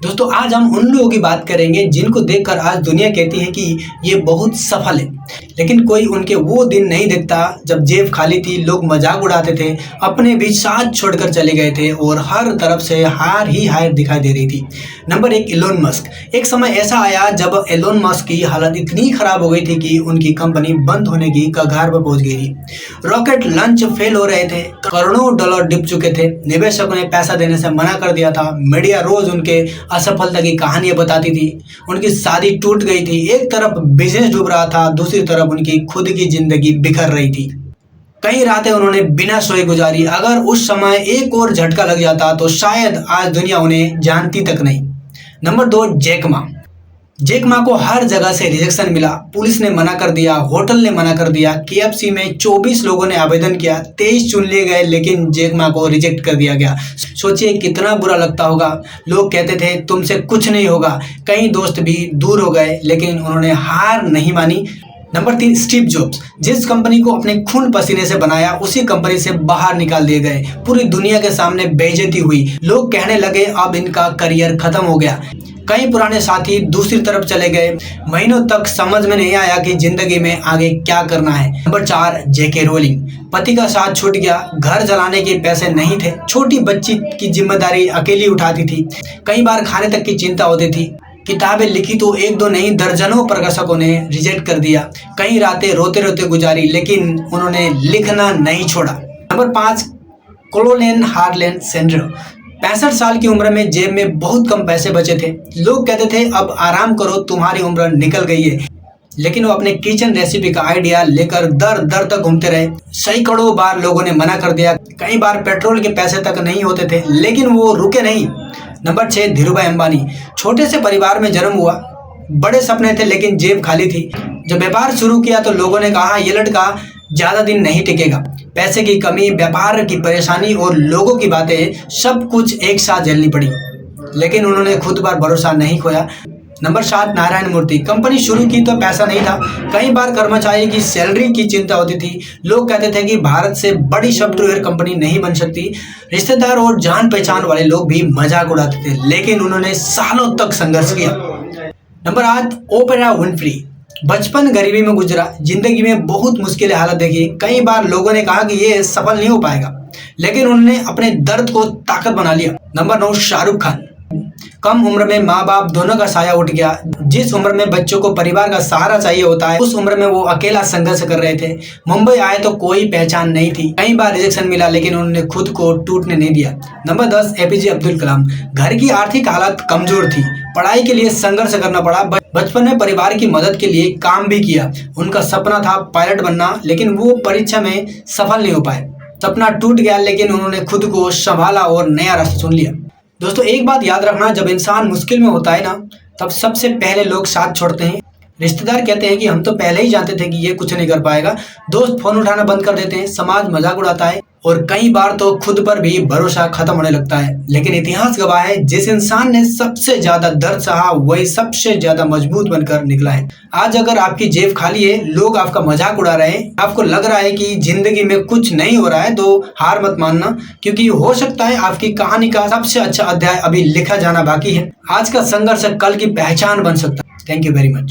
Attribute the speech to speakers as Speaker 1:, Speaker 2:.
Speaker 1: दोस्तों आज हम उन लोगों की बात करेंगे जिनको देखकर आज दुनिया कहती है कि ये बहुत सफल है, लेकिन कोई उनके वो दिन नहीं देखता जब जेब खाली थी, लोग मजाक उड़ाते थे, अपने भी साथ छोड़कर चले गए थे और हर तरफ से हार ही हार दिखाई दे रही थी। Number 1, Elon Musk. एक समय ऐसा आया जब एलोन मस्क की हालत इतनी खराब हो गई थी कि उनकी कंपनी बंद होने की कगार पर पहुंच गई थी। रॉकेट लॉन्च फेल हो रहे थे, करोड़ों डॉलर डूब चुके थे, निवेशकों ने पैसा देने से मना कर दिया था, मीडिया रोज उनके असफलता की कहानियां बताती थी, उनकी शादी टूट गई थी, एक तरफ बिजनेस डूब रहा था, दूसरी तरफ उनकी खुद की जिंदगी बिखर रही थी। कई रातें उन्होंने बिना सोए गुजारी। अगर उस समय एक और झटका लग जाता तो शायद आज दुनिया उन्हें जानती तक नहीं। Number 2, Jack Ma. Jack Ma को हर जगह से रिजेक्शन मिला। पुलिस ने मना कर दिया, होटल ने मना कर दिया, केएफसी में 24 लोगों ने आवेदन किया, 23 चुन लिए गए, लेकिन जैक मा को रिजेक्ट कर दिया गया। सोचिए कितना बुरा लगता होगा। लोग कहते थे तुमसे कुछ नहीं होगा, कई दोस्त भी दूर हो गए, लेकिन उन्होंने हार नहीं मानी। Number 3, Steve jobs. जिस कंपनी को अपने खून पसीने से बनाया, उसी कंपनी से बाहर निकाल दिए गए। पूरी दुनिया के सामने बेइज्जती हुई। लोग कहने लगे अब इनका करियर खत्म हो गया। कई पुराने साथी दूसरी तरफ चले गए। महीनों तक समझ में नहीं आया कि जिंदगी में आगे क्या करना है। नंबर 4, जेके रोलिंग। पति का साथ छूट गया, घर चलाने के पैसे नहीं थे, छोटी बच्ची की जिम्मेदारी अकेली उठाती थी, कई बार खाने तक की चिंता होती थी। किताबें लिखी तो एक दो नहीं, दर्जनों प्रकाशकों ने रिजेक्ट कर दिया। कई रातें रोते रोते गुजारी, लेकिन उन्होंने लिखना नहीं छोड़ा। Number 5, colon हार्लेन sender. 65 साल की उम्र में जेब में बहुत कम पैसे बचे थे। लोग कहते थे अब आराम करो, तुम्हारी उम्र निकल गई है, लेकिन वो अपने किचन रेसिपी का आइडिया लेकर दर दर तक घूमते रहे। सैकड़ों बार लोगों ने मना कर दिया, कई बार पेट्रोल के पैसे तक नहीं होते थे, लेकिन वो रुके नहीं। नंबर 6, धीरूभाई अंबानी। छोटे से परिवार में जन्म हुआ, बड़े सपने थे, लेकिन जेब खाली थी। जब व्यापार शुरू किया तो लोगों ने कहा ये लड़का ज्यादा दिन नहीं टिकेगा। पैसे की कमी, व्यापार की परेशानी और लोगों की बातें सब कुछ एक साथ झेलनी पड़ी, लेकिन उन्होंने खुद पर भरोसा नहीं खोया। नंबर 7, नारायण मूर्ति। कंपनी शुरू की तो पैसा नहीं था, कई बार कर्मचारी की सैलरी की चिंता होती थी। लोग कहते थे कि भारत से बड़ी सॉफ्टवेयर कंपनी नहीं बन सकती। रिश्तेदार और जान पहचान वाले लोग भी मजाक उड़ाते थे, लेकिन उन्होंने सालों तक संघर्ष किया। नंबर 8, ओपरा विनफ्री। बचपन गरीबी में गुजरा, जिंदगी में बहुत मुश्किल हालत देखी। कई बार लोगों ने कहा कि ये सफल नहीं हो पाएगा, लेकिन उन्होंने अपने दर्द को ताकत बना लिया। नंबर 9, शाहरुख खान। कम उम्र में माँ बाप दोनों का साया उठ गया। जिस उम्र में बच्चों को परिवार का सहारा चाहिए होता है, उस उम्र में वो अकेला संघर्ष कर रहे थे। मुंबई आए तो कोई पहचान नहीं थी, कई बार रिजेक्शन मिला, लेकिन उन्होंने खुद को टूटने नहीं दिया। Number 10, APJ Abdul Kalam. घर की आर्थिक हालत कमजोर थी, पढ़ाई के लिए संघर्ष करना पड़ा। बचपन में परिवार की मदद के लिए काम भी किया। उनका सपना था पायलट बनना, लेकिन वो परीक्षा में सफल नहीं हो पाए। सपना टूट गया, लेकिन उन्होंने खुद को संभाला और नया रास्ता चुन लिया। दोस्तों एक बात याद रखना, जब इंसान मुश्किल में होता है ना, तब सबसे पहले लोग साथ छोड़ते हैं। रिश्तेदार कहते हैं कि हम तो पहले ही जानते थे कि ये कुछ नहीं कर पाएगा। दोस्त फोन उठाना बंद कर देते हैं, समाज मजाक उड़ाता है, और कई बार तो खुद पर भी भरोसा खत्म होने लगता है। लेकिन इतिहास गवाह है, जिस इंसान ने सबसे ज्यादा दर्द सहा वही सबसे ज्यादा मजबूत बनकर निकला है। आज अगर आपकी जेब खाली है, लोग आपका मजाक उड़ा रहे हैं, आपको लग रहा है कि जिंदगी में कुछ नहीं हो रहा है, तो हार मत मानना, क्योंकि हो सकता है आपकी कहानी का सबसे अच्छा अध्याय अभी लिखा जाना बाकी है। आज का संघर्ष कल की पहचान बन सकता है। Thank you very much.